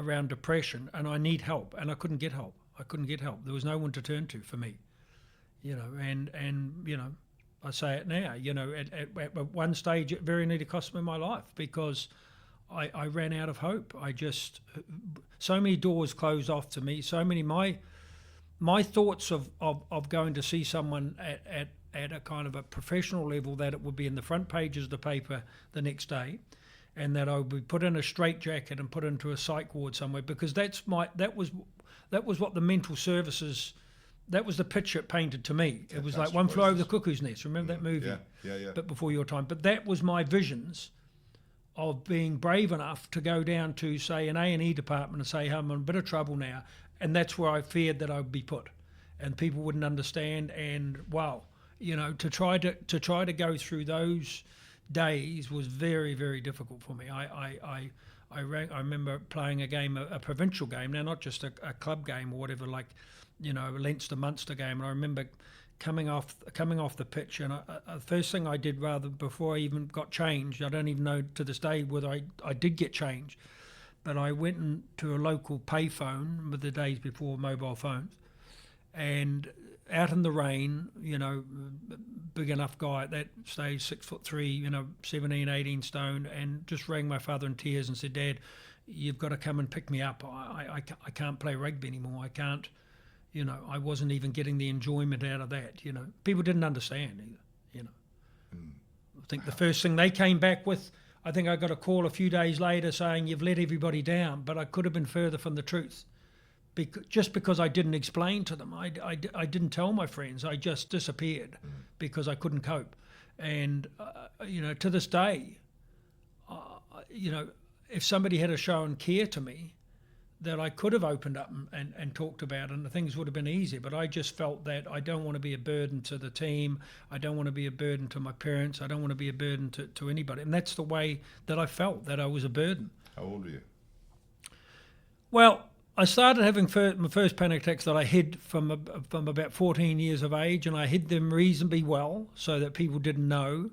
around depression, and I need help, and I couldn't get help. There was no one to turn to for me, and I say it now, at one stage it very nearly cost me my life because I ran out of hope. So many doors closed off to me, so many, my thoughts of going to see someone at a kind of a professional level, that it would be in the front pages of the paper the next day, and that I would be put in a straitjacket and put into a psych ward somewhere, because that was what the mental services, that was the picture it painted to me. It was like One Flew Over the Cuckoo's Nest. Remember that movie? Yeah. But before your time. But that was my visions of being brave enough to go down to, say, an A&E department and say, I'm in a bit of trouble now. And that's where I feared that I would be put, and people wouldn't understand. And wow, to try to go through those days was very, very difficult for me. I remember playing a game, a provincial game, now not just a club game or whatever, like a Leinster-Munster game. And I remember coming off the pitch, and the first thing I did, rather before I even got changed, I don't even know to this day whether I did get changed, but I went into a local payphone with the days before mobile phones, and out in the rain, big enough guy at that stage, 6'3", 17, 18 stone, and just rang my father in tears and said, Dad, you've got to come and pick me up. I can't play rugby anymore. I can't, I wasn't even getting the enjoyment out of that. People didn't understand either. I think the first thing they came back with, I think I got a call a few days later saying, you've let everybody down, but I could have been further from the truth. Just because I didn't explain to them, I didn't tell my friends, I just disappeared because I couldn't cope. And, to this day, if somebody had shown care to me, that I could have opened up and talked about, and things would have been easier. But I just felt that I don't want to be a burden to the team. I don't want to be a burden to my parents. I don't want to be a burden to anybody. And that's the way that I felt, that I was a burden. How old were you? Well, I started having my first panic attacks that I hid from about 14 years of age, and I hid them reasonably well so that people didn't know.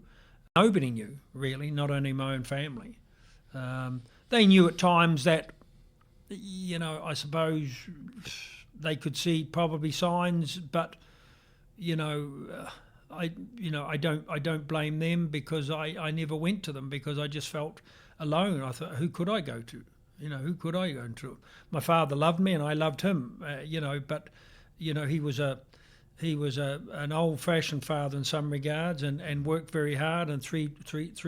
Nobody knew, really, not only my own family. They knew at times that, I suppose they could see probably signs, but, I don't blame them, because I never went to them because I just felt alone. I thought, who could I go to? Who could I go to? My father loved me and I loved him, but, he was an old-fashioned father in some regards, and worked very hard, and three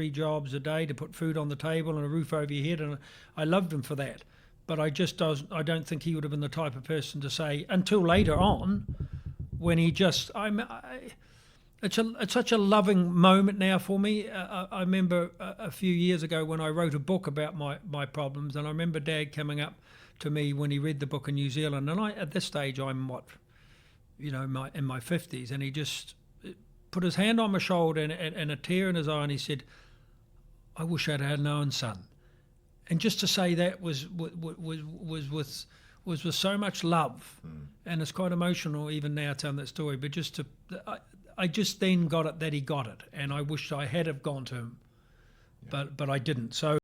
jobs a day to put food on the table and a roof over your head, and I loved him for that. But I don't think he would have been the type of person to say, until later on, when he just, it's such a loving moment now for me. I remember a few years ago when I wrote a book about my problems, and I remember Dad coming up to me when he read the book in New Zealand, and at this stage I'm in my 50s, and he just put his hand on my shoulder and a tear in his eye, and he said, I wish I'd had known, son. And just to say that was with so much love, and it's quite emotional even now telling that story. But I just then got it that he got it, and I wished I had have gone to him, but I didn't. So